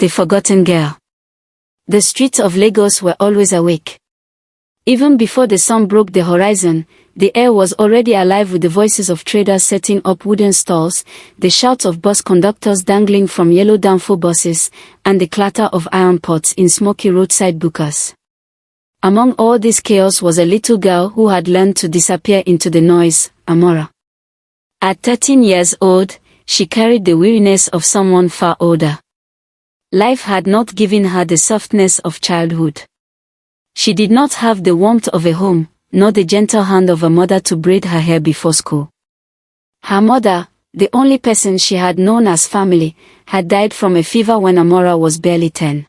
the forgotten girl. The streets of Lagos were always awake. Even before the sun broke the horizon, the air was already alive with the voices of traders setting up wooden stalls, the shouts of bus conductors dangling from yellow Danfo buses, and the clatter of iron pots in smoky roadside bukas. Among all this chaos was a little girl who had learned to disappear into the noise, Amora. At 13 years old, she carried the weariness of someone far older. Life had not given her the softness of childhood. She did not have the warmth of a home, nor the gentle hand of a mother to braid her hair before school. Her mother, the only person she had known as family, had died from a fever when Amora was barely 10.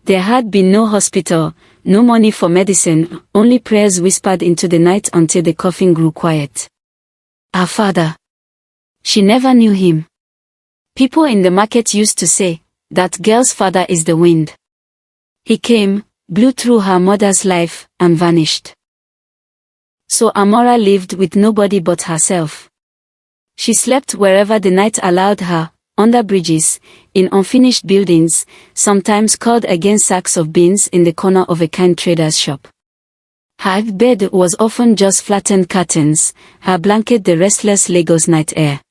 There had been no hospital, no money for medicine, only prayers whispered into the night until the coughing grew quiet. Her father. She never knew him. People in the market used to say, "That girl's father is the wind." He came, blew through her mother's life, and vanished. So Amora lived with nobody but herself. She slept wherever the night allowed her, under bridges, in unfinished buildings, sometimes curled against sacks of beans in the corner of a kind trader's shop. Her bed was often just flattened curtains, her blanket the restless Lagos night air.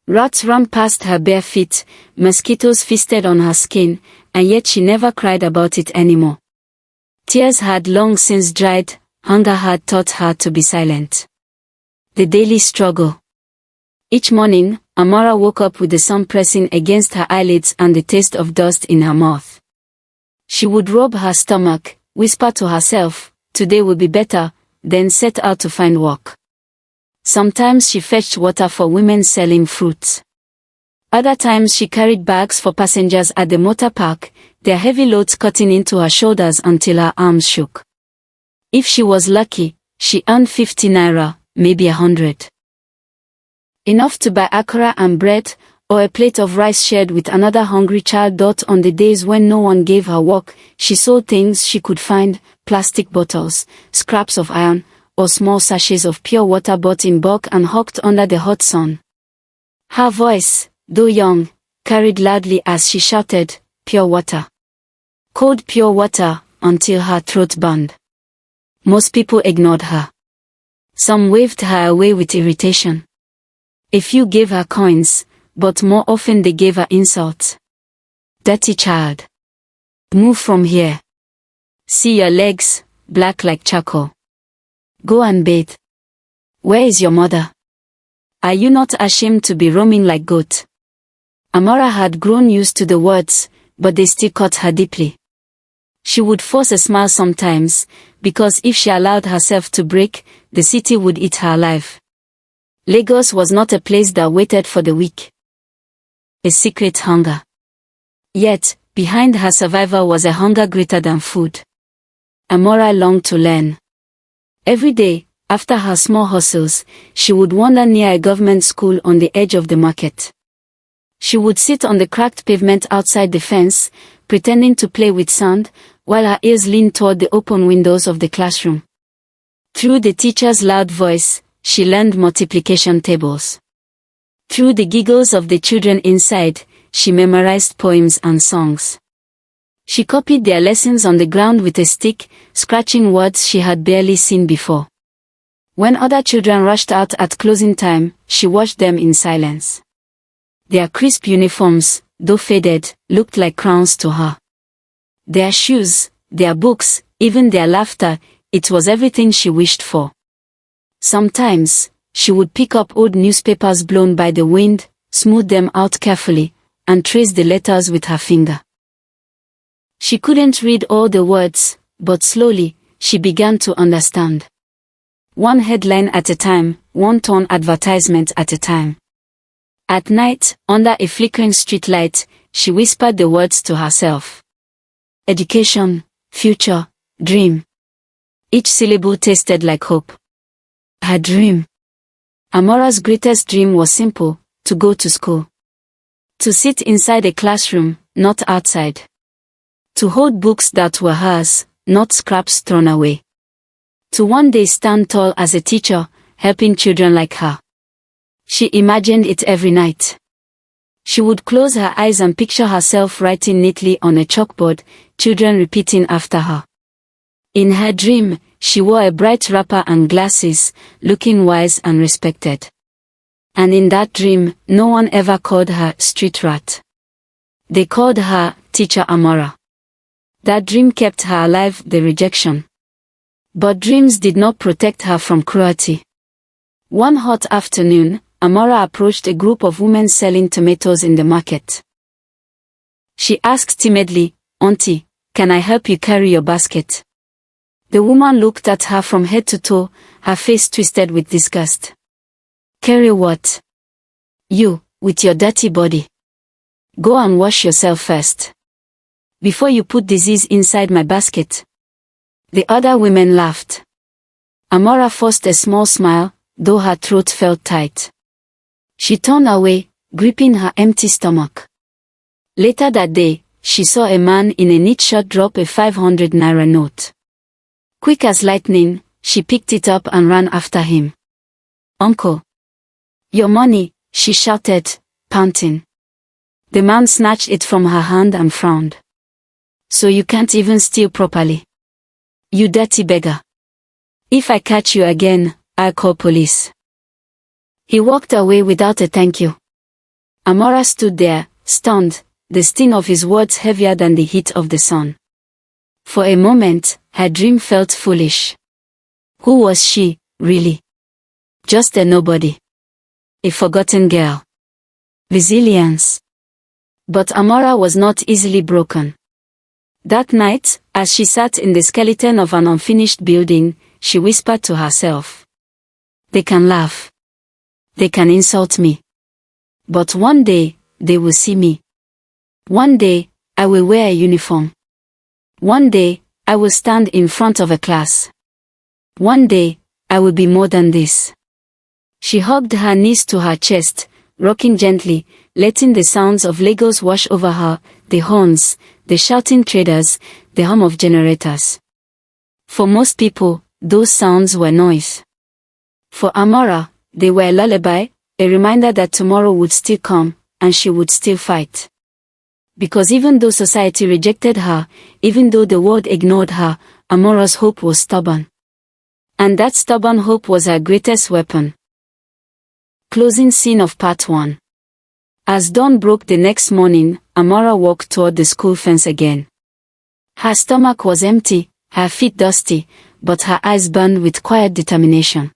Rats ran past her bare feet, mosquitoes feasted on her skin, and yet she never cried about it anymore. Tears had long since dried, hunger had taught her to be silent. The daily struggle. Each morning, Amora woke up with the sun pressing against her eyelids and the taste of dust in her mouth. She would rub her stomach, whisper to herself, "Today will be better," then set out to find work. Sometimes she fetched water for women selling fruits. Other times she carried bags for passengers at the motor park, their heavy loads cutting into her shoulders until her arms shook. If she was lucky, she earned 50 naira, maybe 100. Enough to buy akara and bread, or a plate of rice shared with another hungry child. On the days when no one gave her work, she sold things she could find, plastic bottles, scraps of iron, or small sachets of pure water bought in bulk and hawked under the hot sun. Her voice, though young, carried loudly as she shouted, "Pure water. Cold pure water," until her throat burned. Most people ignored her. Some waved her away with irritation. A few gave her coins, but more often they gave her insults. "Dirty child. Move from here. See your legs, black like charcoal. Go and bathe. Where is your mother? Are you not ashamed to be roaming like goat?" Amora had grown used to the words, but they still cut her deeply. She would force a smile sometimes, because if she allowed herself to break, the city would eat her alive. Lagos was not a place that waited for the weak. A secret hunger. Yet, behind her survival was a hunger greater than food. Amora longed to learn. Every day, after her small hustles, she would wander near a government school on the edge of the market. She would sit on the cracked pavement outside the fence, pretending to play with sand, while her ears leaned toward the open windows of the classroom. Through the teacher's loud voice, she learned multiplication tables. Through the giggles of the children inside, she memorized poems and songs. She copied their lessons on the ground with a stick, scratching words she had barely seen before. When other children rushed out at closing time, she watched them in silence. Their crisp uniforms, though faded, looked like crowns to her. Their shoes, their books, even their laughter, it was everything she wished for. Sometimes, she would pick up old newspapers blown by the wind, smooth them out carefully, and trace the letters with her finger. She couldn't read all the words, but slowly, she began to understand. One headline at a time, one torn advertisement at a time. At night, under a flickering streetlight, she whispered the words to herself. Education, future, dream. Each syllable tasted like hope. Her dream. Amora's greatest dream was simple, to go to school. To sit inside a classroom, not outside. To hold books that were hers, not scraps thrown away. To one day stand tall as a teacher, helping children like her. She imagined it every night. She would close her eyes and picture herself writing neatly on a chalkboard, children repeating after her. In her dream, she wore a bright wrapper and glasses, looking wise and respected. And in that dream, no one ever called her street rat. They called her Teacher Amora. That dream kept her alive, the rejection. But dreams did not protect her from cruelty. One hot afternoon, Amora approached a group of women selling tomatoes in the market. She asked timidly, "Auntie, can I help you carry your basket?" The woman looked at her from head to toe, her face twisted with disgust. "Carry what? You, with your dirty body. Go and wash yourself first, before you put disease inside my basket." The other women laughed. Amora forced a small smile, though her throat felt tight. She turned away, gripping her empty stomach. Later that day, she saw a man in a neat shirt drop a 500 naira note. Quick as lightning, she picked it up and ran after him. "Uncle! Your money," she shouted, panting. The man snatched it from her hand and frowned. "So you can't even steal properly? You dirty beggar. If I catch you again, I'll call police." He walked away without a thank you. Amora stood there, stunned, the sting of his words heavier than the heat of the sun. For a moment, her dream felt foolish. Who was she, really? Just a nobody. A forgotten girl. Resilience. But Amora was not easily broken. That night, as she sat in the skeleton of an unfinished building, she whispered to herself, "They can laugh. They can insult me. But one day, they will see me. One day, I will wear a uniform. One day, I will stand in front of a class. One day, I will be more than this." She hugged her knees to her chest, rocking gently, letting the sounds of Lagos wash over her, the horns, the shouting traders, the hum of generators. For most people, those sounds were noise. For Amora, they were a lullaby, a reminder that tomorrow would still come, and she would still fight. Because even though society rejected her, even though the world ignored her, Amora's hope was stubborn. And that stubborn hope was her greatest weapon. Closing scene of part 1. As dawn broke the next morning, Amora walked toward the school fence again. Her stomach was empty, her feet dusty, but her eyes burned with quiet determination.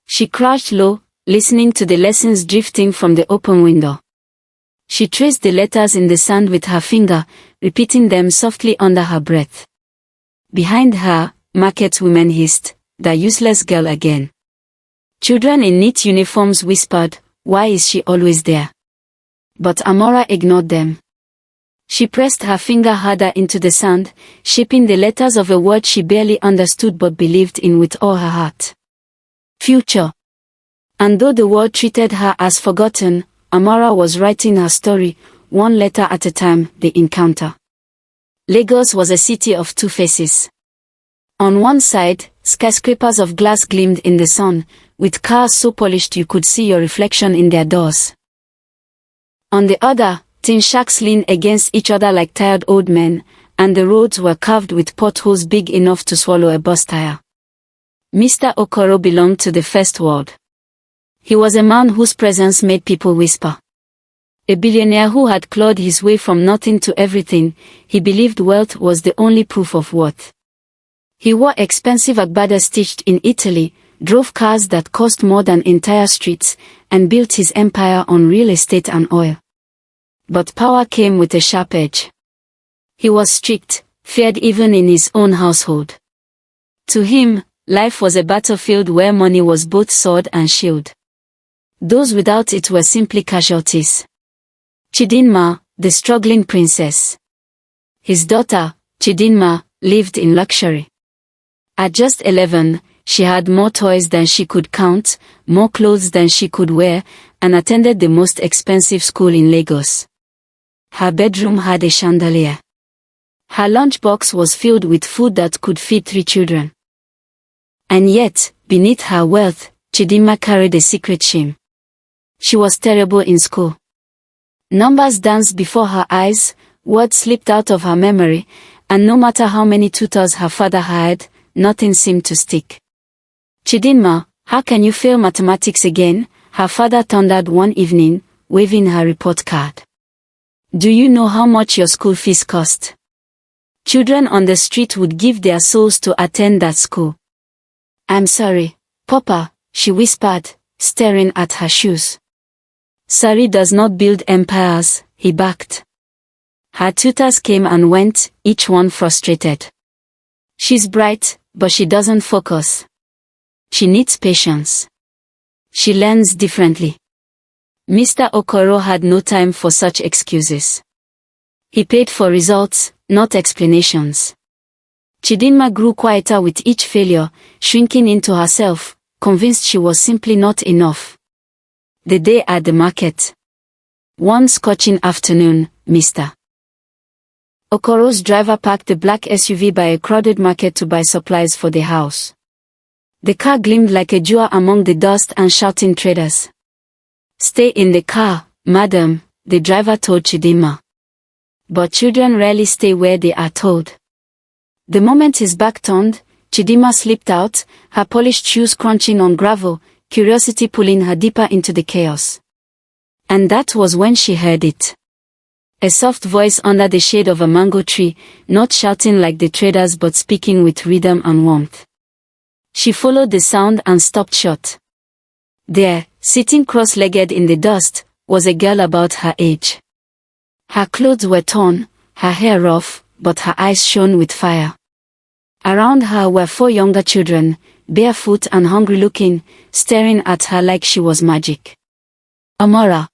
She crouched low, listening to the lessons drifting from the open window. She traced the letters in the sand with her finger, repeating them softly under her breath. Behind her, market women hissed, "The useless girl again." Children in neat uniforms whispered, "Why is she always there?" But Amora ignored them. She pressed her finger harder into the sand, shaping the letters of a word she barely understood but believed in with all her heart. Future. And though the world treated her as forgotten, Amora was writing her story, one letter at a time. The encounter. Lagos was a city of two faces. On one side, skyscrapers of glass gleamed in the sun, with cars so polished you could see your reflection in their doors. On the other, tin shacks leaned against each other like tired old men, and the roads were carved with potholes big enough to swallow a bus tire. Mr. Okoro belonged to the first world. He was a man whose presence made people whisper. A billionaire who had clawed his way from nothing to everything, he believed wealth was the only proof of worth. He wore expensive agbadas stitched in Italy, drove cars that cost more than entire streets, and built his empire on real estate and oil. But power came with a sharp edge. He was strict, feared even in his own household. To him, life was a battlefield where money was both sword and shield. Those without it were simply casualties. Chidinma, the struggling princess. His daughter, Chidinma, lived in luxury. At just 11, she had more toys than she could count, more clothes than she could wear, and attended the most expensive school in Lagos. Her bedroom had a chandelier. Her lunchbox was filled with food that could feed 3 children. And yet, beneath her wealth, Chidinma carried a secret shame. She was terrible in school. Numbers danced before her eyes, words slipped out of her memory, and no matter how many tutors her father hired, nothing seemed to stick. "Chidinma, how can you fail mathematics again?" her father thundered one evening, waving her report card. "Do you know how much your school fees cost? Children on the street would give their souls to attend that school." "I'm sorry, Papa," she whispered, staring at her shoes. "Sorry does not build empires," he barked. Her tutors came and went, each one frustrated. "She's bright, but she doesn't focus. She needs patience. She learns differently." Mr. Okoro had no time for such excuses. He paid for results, not explanations. Chidinma grew quieter with each failure, shrinking into herself, convinced she was simply not enough. The day at the market. One scorching afternoon, Mr. Okoro's driver parked the black SUV by a crowded market to buy supplies for the house. The car gleamed like a jewel among the dust and shouting traders. "Stay in the car, madam," the driver told Chidinma. But children rarely stay where they are told. The moment his back turned, Chidinma slipped out, her polished shoes crunching on gravel, curiosity pulling her deeper into the chaos. And that was when she heard it. A soft voice under the shade of a mango tree, not shouting like the traders but speaking with rhythm and warmth. She followed the sound and stopped short. There, sitting cross-legged in the dust, was a girl about her age. Her clothes were torn, her hair rough, but her eyes shone with fire. Around her were 4 younger children, barefoot and hungry-looking, staring at her like she was magic. "Amora."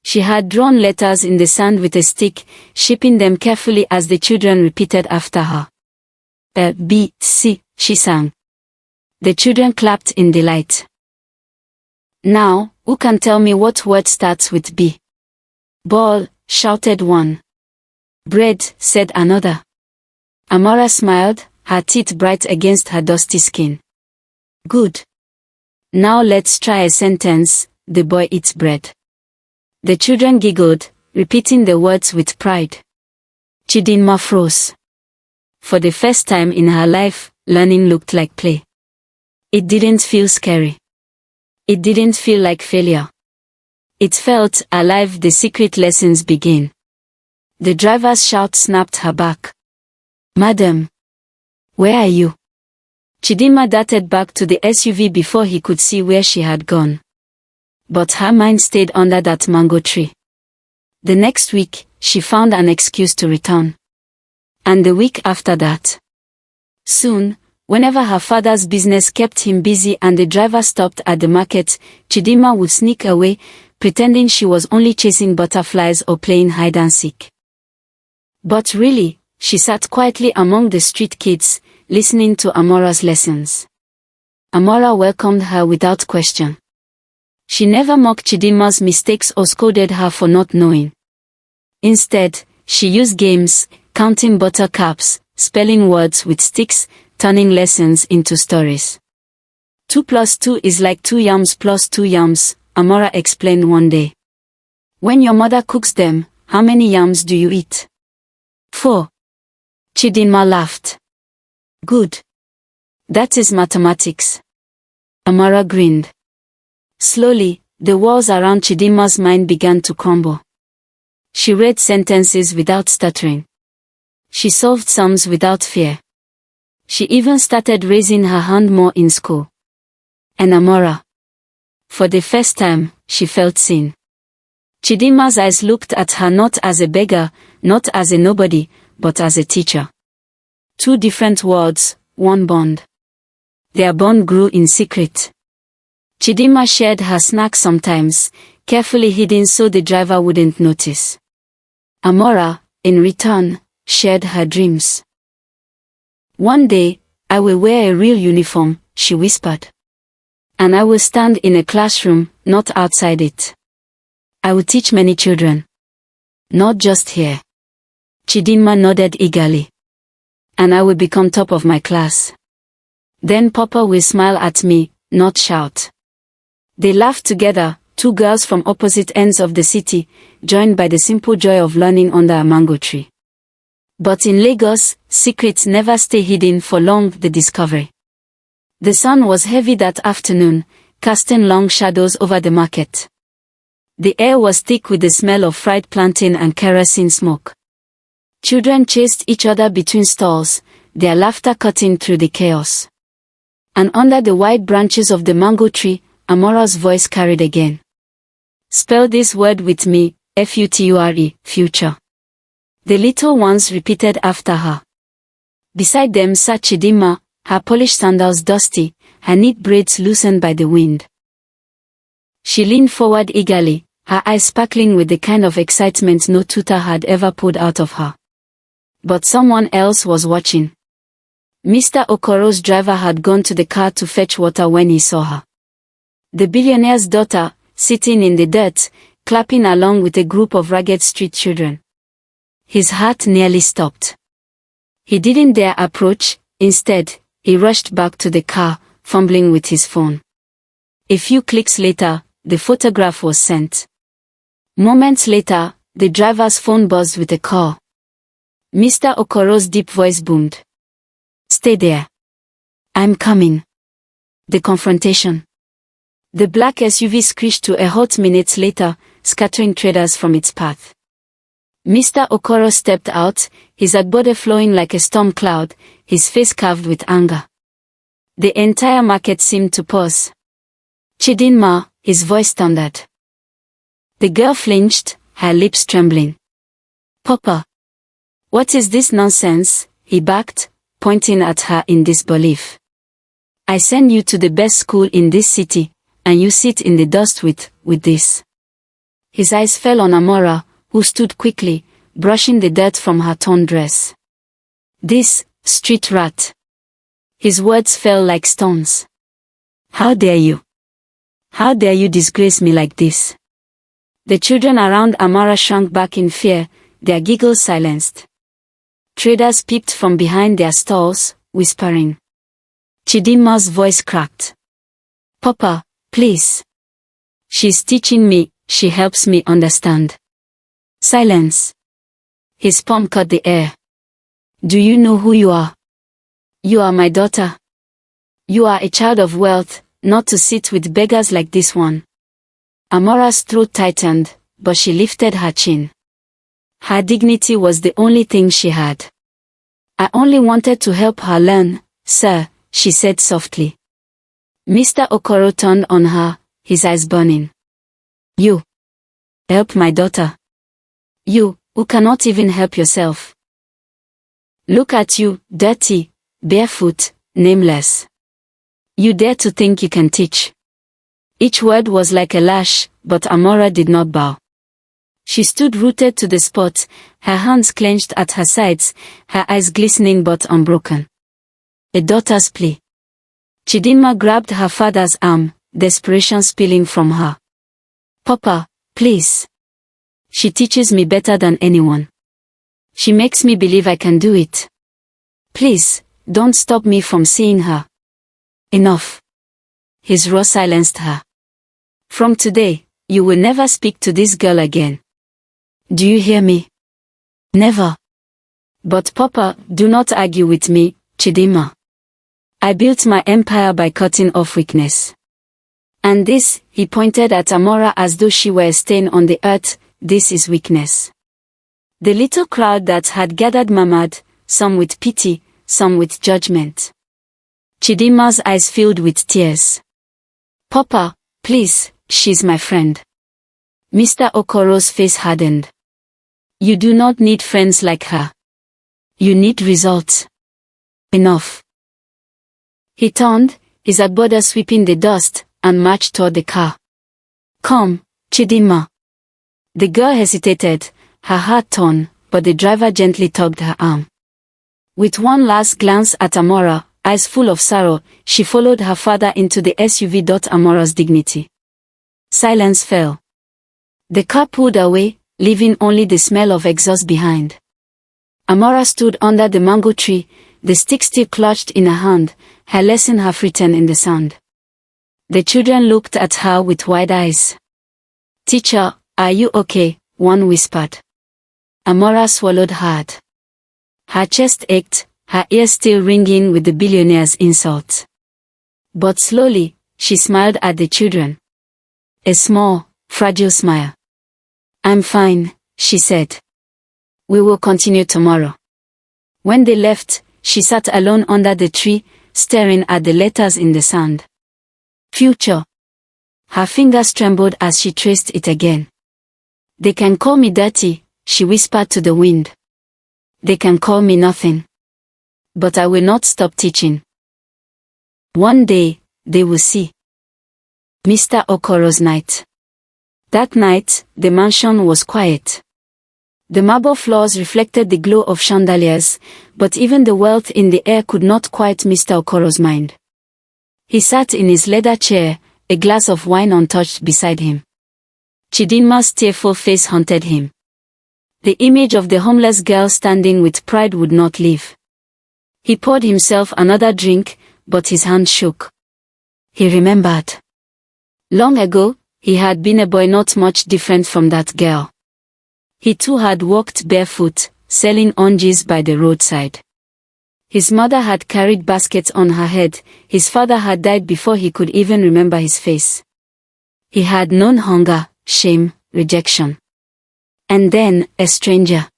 She had drawn letters in the sand with a stick, shaping them carefully as the children repeated after her. "A, B, C," she sang. The children clapped in delight. "Now, who can tell me what word starts with B?" "Ball," shouted one. "Bread," said another. Amora smiled, her teeth bright against her dusty skin. "Good. Now let's try a sentence. The boy eats bread." The children giggled, repeating the words with pride. Chidinma froze. For the first time in her life, learning looked like play. It didn't feel scary. It didn't feel like failure. It felt alive. The secret lessons begin. The driver's shout snapped her back. "Madam, where are you?" Chidinma darted back to the SUV before he could see where she had gone. But her mind stayed under that mango tree. The next week, she found an excuse to return. And the week after that. Soon, whenever her father's business kept him busy and the driver stopped at the market, Chidinma would sneak away, pretending she was only chasing butterflies or playing hide and seek. But really, she sat quietly among the street kids, listening to Amora's lessons. Amora welcomed her without question. She never mocked Chidinma's mistakes or scolded her for not knowing. Instead, she used games, counting buttercups, spelling words with sticks, turning lessons into stories. 2 plus 2 is like 2 yams plus 2 yams, Amora explained one day. "When your mother cooks them, how many yams do you eat?" 4. Chidinma laughed. "Good. That is mathematics." Amora grinned. Slowly, the walls around Chidinma's mind began to crumble. She read sentences without stuttering. She solved sums without fear. She even started raising her hand more in school. And Amora. For the first time, she felt seen. Chidinma's eyes looked at her not as a beggar, not as a nobody, but as a teacher. 2 different worlds, 1 bond. Their bond grew in secret. Chidinma shared her snacks sometimes, carefully hidden so the driver wouldn't notice. Amora, in return, shared her dreams. "One day, I will wear a real uniform," she whispered. "And I will stand in a classroom, not outside it. I will teach many children. Not just here." Chidinma nodded eagerly. "And I will become top of my class. Then Papa will smile at me, not shout." They laughed together, two girls from opposite ends of the city, joined by the simple joy of learning under a mango tree. But in Lagos, secrets never stay hidden for long. The discovery. The sun was heavy that afternoon, casting long shadows over the market. The air was thick with the smell of fried plantain and kerosene smoke. Children chased each other between stalls, their laughter cutting through the chaos. And under the wide branches of the mango tree, Amora's voice carried again. Spell this word with me, Future, future. The little ones repeated after her. Beside them sat Chidinma, her polished sandals dusty, her neat braids loosened by the wind. She leaned forward eagerly, her eyes sparkling with the kind of excitement no tutor had ever poured out of her. But someone else was watching. Mr. Okoro's driver had gone to the car to fetch water when he saw her. The billionaire's daughter, sitting in the dirt, clapping along with a group of ragged street children. His heart nearly stopped. He didn't dare approach. Instead, he rushed back to the car, fumbling with his phone. A few clicks later, the photograph was sent. Moments later, the driver's phone buzzed with a call. Mr. Okoro's deep voice boomed. Stay there. I'm coming. The confrontation. The black SUV screeched to a halt minutes later, scattering traders from its path. Mr. Okoro stepped out, his agbode flowing like a storm cloud, his face carved with anger. The entire market seemed to pause. Chidinma, his voice thundered. The girl flinched, her lips trembling. Papa. What is this nonsense? He barked, pointing at her in disbelief. I send you to the best school in this city, and you sit in the dust with this. His eyes fell on Amora, who stood quickly, brushing the dirt from her torn dress. This, street rat. His words fell like stones. How dare you? How dare you disgrace me like this? The children around Amora shrank back in fear, their giggles silenced. Traders peeped from behind their stalls, whispering. Chidinma's voice cracked. Papa, please. She's teaching me, she helps me understand. Silence. His palm cut the air. Do you know who you are? You are my daughter. You are a child of wealth, not to sit with beggars like this one. Amora's throat tightened, but she lifted her chin. Her dignity was the only thing she had. I only wanted to help her learn, sir, she said softly. Mr. Okoro turned on her, his eyes burning. You. Help my daughter. You, who cannot even help yourself. Look at you, dirty, barefoot, nameless. You dare to think you can teach. Each word was like a lash, but Amora did not bow. She stood rooted to the spot, her hands clenched at her sides, her eyes glistening but unbroken. A daughter's plea. Chidinma grabbed her father's arm, desperation spilling from her. Papa, please. She teaches me better than anyone. She makes me believe I can do it. Please, don't stop me from seeing her. Enough. His roar silenced her. From today, you will never speak to this girl again. Do you hear me? Never. But Papa, do not argue with me, Chidinma. I built my empire by cutting off weakness. And this, he pointed at Amora as though she were a stain on the earth, this is weakness. The little crowd that had gathered murmured, some with pity, some with judgment. Chidinma's eyes filled with tears. Papa, please, she's my friend. Mr. Okoro's face hardened. You do not need friends like her. You need results. Enough. He turned, his agbada sweeping the dust, and marched toward the car. Come, Chidinma. The girl hesitated, her heart torn, but the driver gently tugged her arm. With one last glance at Amora, eyes full of sorrow, she followed her father into the SUV. Amora's dignity. Silence fell. The car pulled away, leaving only the smell of exhaust behind. Amora stood under the mango tree, the stick still clutched in her hand, her lesson half written in the sand. The children looked at her with wide eyes. Teacher, are you okay? One whispered. Amora swallowed hard. Her chest ached, her ears still ringing with the billionaire's insult. But slowly, she smiled at the children. A small, fragile smile. I'm fine, she said. We will continue tomorrow. When they left, she sat alone under the tree, staring at the letters in the sand. Future. Her fingers trembled as she traced it again. They can call me dirty, she whispered to the wind. They can call me nothing. But I will not stop teaching. One day, they will see. Mr. Okoro's night. That night, the mansion was quiet. The marble floors reflected the glow of chandeliers, but even the wealth in the air could not quiet Mr. Okoro's mind. He sat in his leather chair, a glass of wine untouched beside him. Chidinma's tearful face haunted him. The image of the homeless girl standing with pride would not leave. He poured himself another drink, but his hand shook. He remembered. Long ago, he had been a boy not much different from that girl. He too had walked barefoot, selling oranges by the roadside. His mother had carried baskets on her head, his father had died before he could even remember his face. He had known hunger, shame, rejection. And then, a stranger.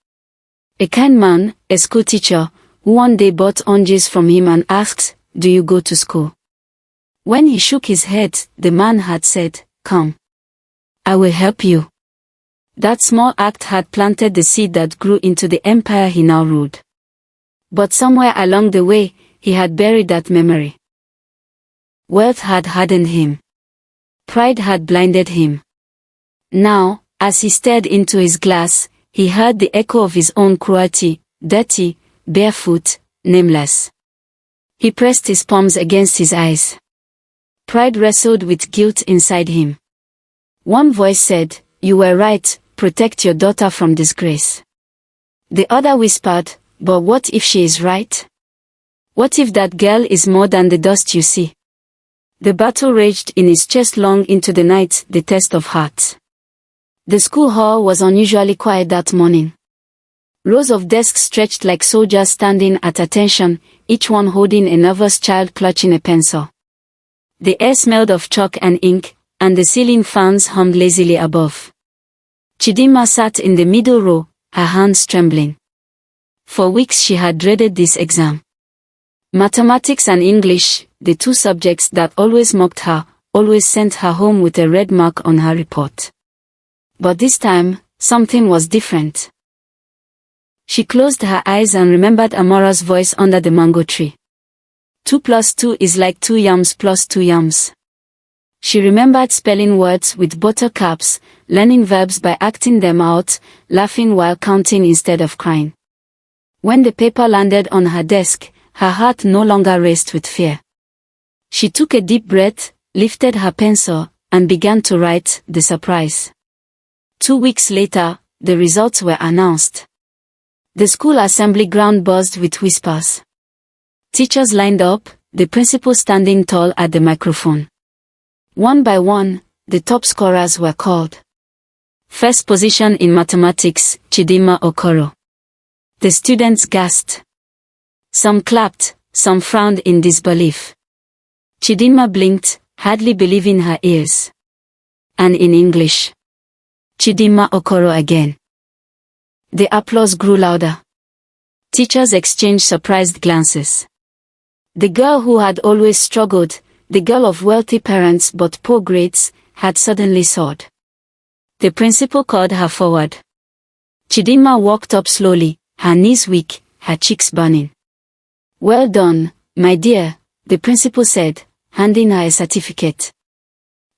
A kind man, a school teacher, who one day bought oranges from him and asked, "Do you go to school?" When he shook his head, the man had said, "Come. I will help you." That small act had planted the seed that grew into the empire he now ruled. But somewhere along the way, he had buried that memory. Wealth had hardened him. Pride had blinded him. Now, as he stared into his glass, he heard the echo of his own cruelty, dirty, barefoot, nameless. He pressed his palms against his eyes. Pride wrestled with guilt inside him. One voice said, "You were right, protect your daughter from disgrace." The other whispered, "But what if she is right? What if that girl is more than the dust you see?" The battle raged in his chest long into the night, the test of hearts. The school hall was unusually quiet that morning. Rows of desks stretched like soldiers standing at attention, each one holding a nervous child clutching a pencil. The air smelled of chalk and ink, and the ceiling fans hummed lazily above. Chidinma sat in the middle row, her hands trembling. For weeks she had dreaded this exam. Mathematics and English, the two subjects that always mocked her, always sent her home with a red mark on her report. But this time, something was different. She closed her eyes and remembered Amora's voice under the mango tree. 2 plus 2 is like 2 yams plus 2 yams. She remembered spelling words with buttercups, learning verbs by acting them out, laughing while counting instead of crying. When the paper landed on her desk, her heart no longer raced with fear. She took a deep breath, lifted her pencil, and began to write the surprise. 2 weeks later, the results were announced. The school assembly ground buzzed with whispers. Teachers lined up, the principal standing tall at the microphone. One by one, the top scorers were called. First position in mathematics, Chidinma Okoro. The students gasped. Some clapped, some frowned in disbelief. Chidinma blinked, hardly believing her ears. And in English, Chidinma Okoro again. The applause grew louder. Teachers exchanged surprised glances. The girl who had always struggled, the girl of wealthy parents but poor grades, had suddenly soared. The principal called her forward. Chidinma walked up slowly, her knees weak, her cheeks burning. "Well done, my dear," the principal said, handing her a certificate.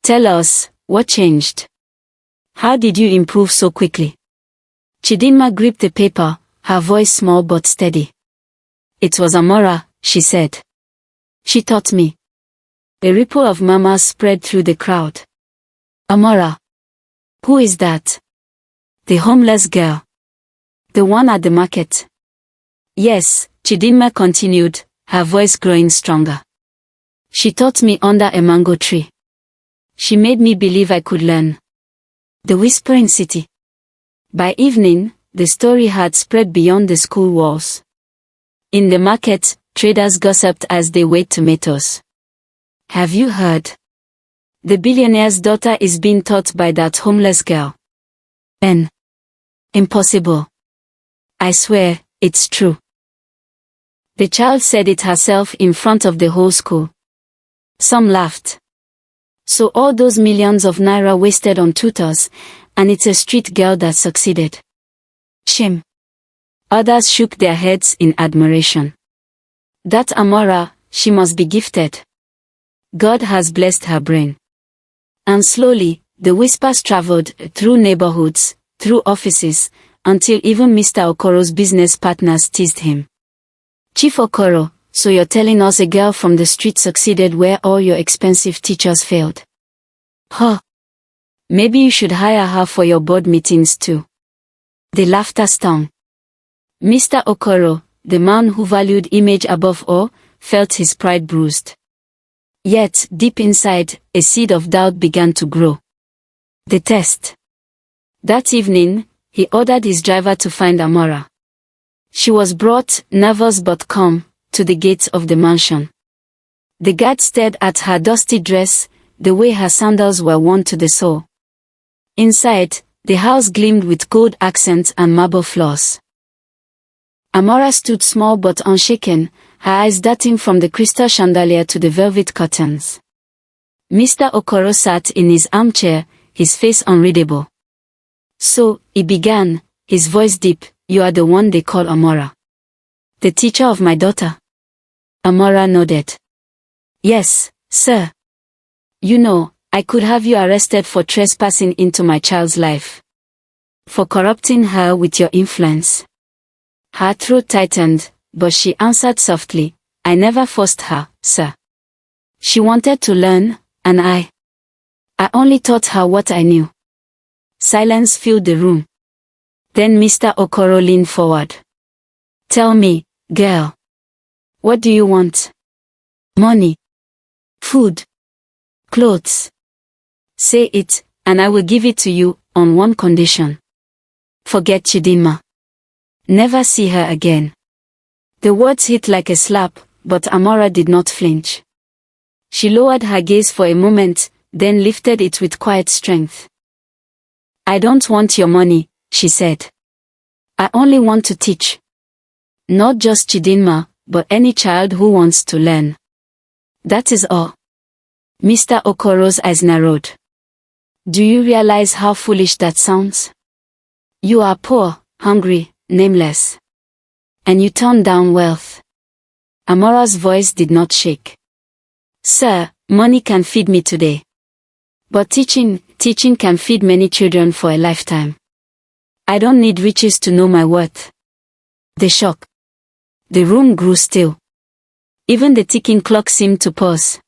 "Tell us, what changed? How did you improve so quickly?" Chidinma gripped the paper, her voice small but steady. "It was Amora," she said. "She taught me." A ripple of murmurs spread through the crowd. "Amora? Who is that?" "The homeless girl. The one at the market." "Yes," Chidinma continued, her voice growing stronger. "She taught me under a mango tree. She made me believe I could learn. The Whispering City. By evening, the story had spread beyond the school walls. In the market, traders gossiped as they weighed tomatoes. Have you heard? The billionaire's daughter is being taught by that homeless girl. Impossible. I swear, it's true. The child said it herself in front of the whole school. Some laughed. So all those millions of naira wasted on tutors, and it's a street girl that succeeded. Shame. Others shook their heads in admiration. That Amora, she must be gifted. God has blessed her brain. And slowly, the whispers traveled through neighborhoods, through offices, until even Mr. Okoro's business partners teased him. Chief Okoro, so you're telling us a girl from the street succeeded where all your expensive teachers failed? Huh. Maybe you should hire her for your board meetings too. The laughter stung. Mr. Okoro, the man who valued image above all, felt his pride bruised. Yet, deep inside, a seed of doubt began to grow. The test. That evening, he ordered his driver to find Amora. She was brought, nervous but calm, to the gates of the mansion. The guard stared at her dusty dress, the way her sandals were worn to the sole. Inside, the house gleamed with gold accents and marble floors. Amora stood small but unshaken, her eyes darting from the crystal chandelier to the velvet curtains. Mr. Okoro sat in his armchair, his face unreadable. So, he began, his voice deep, "You are the one they call Amora. The teacher of my daughter?" Amora nodded. "Yes, sir. You know, I could have you arrested for trespassing into my child's life. For corrupting her with your influence." Her throat tightened, but she answered softly, "I never forced her, sir. She wanted to learn, and I only taught her what I knew." Silence filled the room. Then Mr. Okoro leaned forward. "Tell me, girl. What do you want? Money? Food? Clothes? Say it, and I will give it to you, on one condition. Forget Chidinma. Never see her again." The words hit like a slap, but Amora did not flinch. She lowered her gaze for a moment, then lifted it with quiet strength. "I don't want your money," she said. "I only want to teach. Not just Chidinma, but any child who wants to learn. That is all." Mr. Okoro's eyes narrowed. "Do you realize how foolish that sounds? You are poor, hungry, nameless. And you turn down wealth." Amora's voice did not shake. "Sir, money can feed me today. But teaching can feed many children for a lifetime. I don't need riches to know my worth." The shock. The room grew still. Even the ticking clock seemed to pause.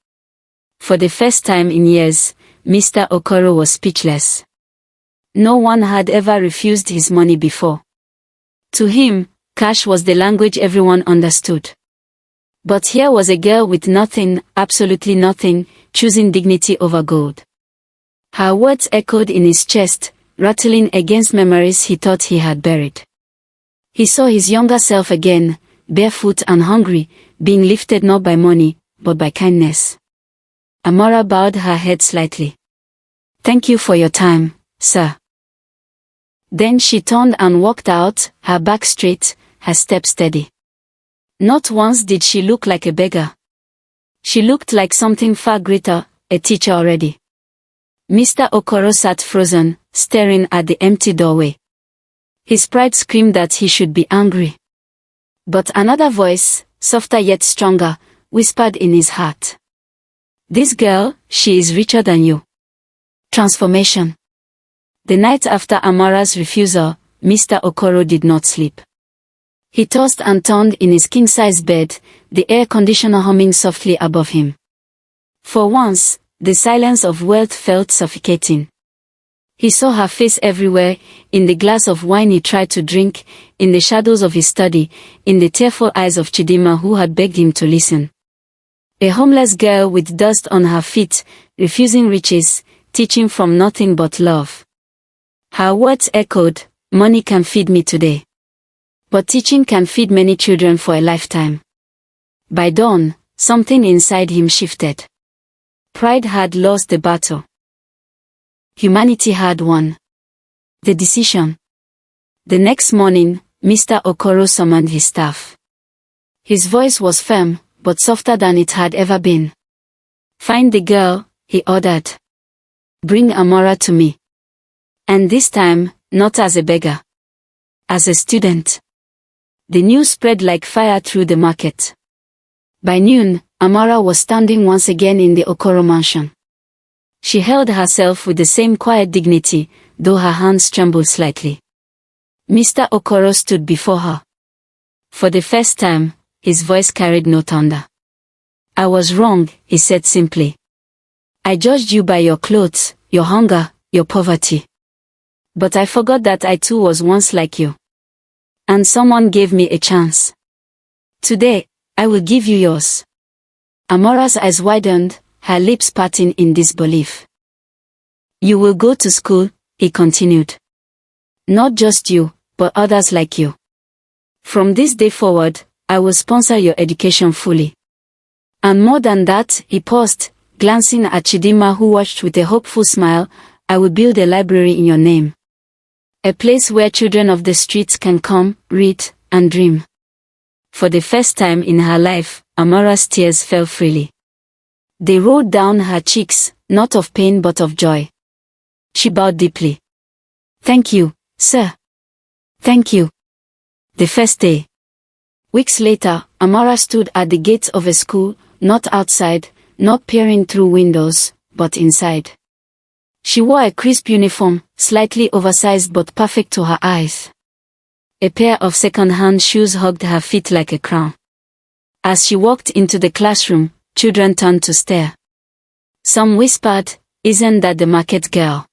For the first time in years, Mr. Okoro was speechless. No one had ever refused his money before. To him, cash was the language everyone understood. But here was a girl with nothing, absolutely nothing, choosing dignity over gold. Her words echoed in his chest, rattling against memories he thought he had buried. He saw his younger self again, barefoot and hungry, being lifted not by money, but by kindness. Amora bowed her head slightly. "Thank you for your time, sir." Then she turned and walked out, her back straight, her step steady. Not once did she look like a beggar. She looked like something far greater, a teacher already. Mr. Okoro sat frozen, staring at the empty doorway. His pride screamed that he should be angry. But another voice, softer yet stronger, whispered in his heart. "This girl, she is richer than you." Transformation. The night after Amora's refusal, Mr. Okoro did not sleep. He tossed and turned in his king-size bed, the air conditioner humming softly above him. For once, the silence of wealth felt suffocating. He saw her face everywhere, in the glass of wine he tried to drink, in the shadows of his study, in the tearful eyes of Chidinma who had begged him to listen. A homeless girl with dust on her feet, refusing riches, teaching from nothing but love. Her words echoed, "Money can feed me today. But teaching can feed many children for a lifetime." By dawn, something inside him shifted. Pride had lost the battle. Humanity had won. The decision. The next morning, Mr. Okoro summoned his staff. His voice was firm, but softer than it had ever been. "Find the girl," he ordered. "Bring Amora to me. And this time, not as a beggar. As a student." The news spread like fire through the market. By noon, Amora was standing once again in the Okoro mansion. She held herself with the same quiet dignity, though her hands trembled slightly. Mr. Okoro stood before her. For the first time, his voice carried no thunder. "I was wrong," he said simply. "I judged you by your clothes, your hunger, your poverty. But I forgot that I too was once like you. And someone gave me a chance. Today, I will give you yours." Amora's eyes widened, her lips parting in disbelief. "You will go to school," he continued. "Not just you, but others like you. From this day forward, I will sponsor your education fully. And more than that," he paused, glancing at Chidinma, who watched with a hopeful smile, "I will build a library in your name. A place where children of the streets can come, read, and dream." For the first time in her life, Amora's tears fell freely. They rolled down her cheeks, not of pain but of joy. She bowed deeply. "Thank you, sir. Thank you." The first day. Weeks later, Amora stood at the gates of a school, not outside, not peering through windows, but inside. She wore a crisp uniform, slightly oversized but perfect to her eyes. A pair of second-hand shoes hugged her feet like a crown. As she walked into the classroom, children turned to stare. Some whispered, "Isn't that the market girl?"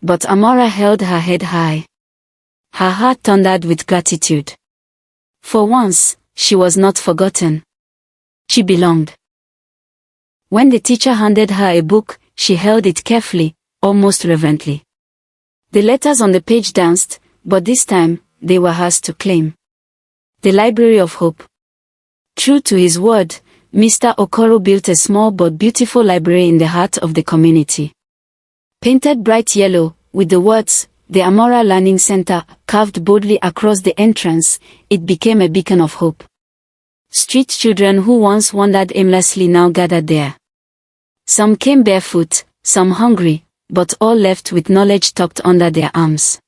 But Amora held her head high. Her heart thundered with gratitude. For once, she was not forgotten. She belonged. When the teacher handed her a book, she held it carefully, almost reverently. The letters on the page danced, but this time, they were hers to claim. The Library of Hope. True to his word, Mr. Okoro built a small but beautiful library in the heart of the community. Painted bright yellow, with the words, "The Amora Learning Center," carved boldly across the entrance, it became a beacon of hope. Street children who once wandered aimlessly now gathered there. Some came barefoot, some hungry, but all left with knowledge tucked under their arms.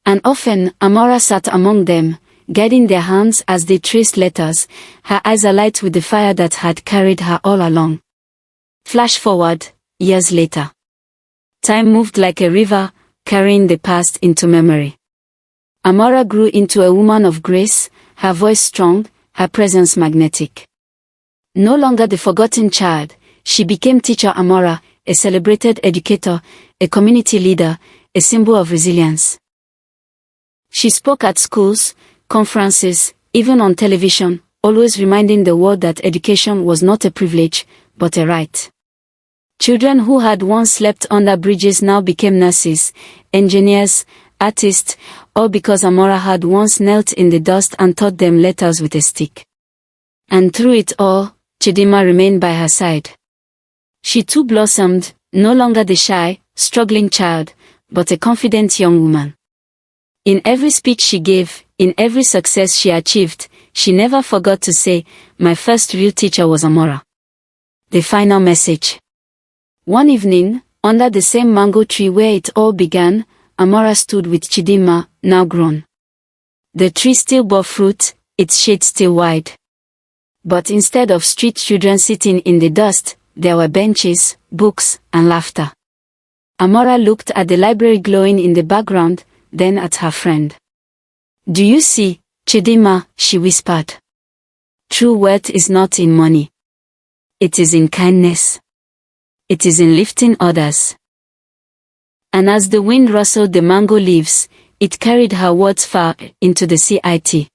And often, Amora sat among them, guiding their hands as they traced letters, her eyes alight with the fire that had carried her all along. Flash forward, years later. Time moved like a river, carrying the past into memory. Amora grew into a woman of grace, her voice strong, her presence magnetic. No longer the forgotten child, she became Teacher Amora, a celebrated educator, a community leader, a symbol of resilience. She spoke at schools, conferences, even on television, always reminding the world that education was not a privilege, but a right. Children who had once slept under bridges now became nurses, engineers, artists, all because Amora had once knelt in the dust and taught them letters with a stick. And through it all, Chidinma remained by her side. She too blossomed, no longer the shy, struggling child, but a confident young woman. In every speech she gave, in every success she achieved, she never forgot to say, "My first real teacher was Amora." The final message. One evening, under the same mango tree where it all began, Amora stood with Chidinma, now grown. The tree still bore fruit, its shade still wide. But instead of street children sitting in the dust, there were benches, books, and laughter. Amora looked at the library glowing in the background, then at her friend. "Do you see, Chidinma," she whispered. "True wealth is not in money. It is in kindness. It is in lifting others." And as the wind rustled the mango leaves, it carried her words far into the CIT.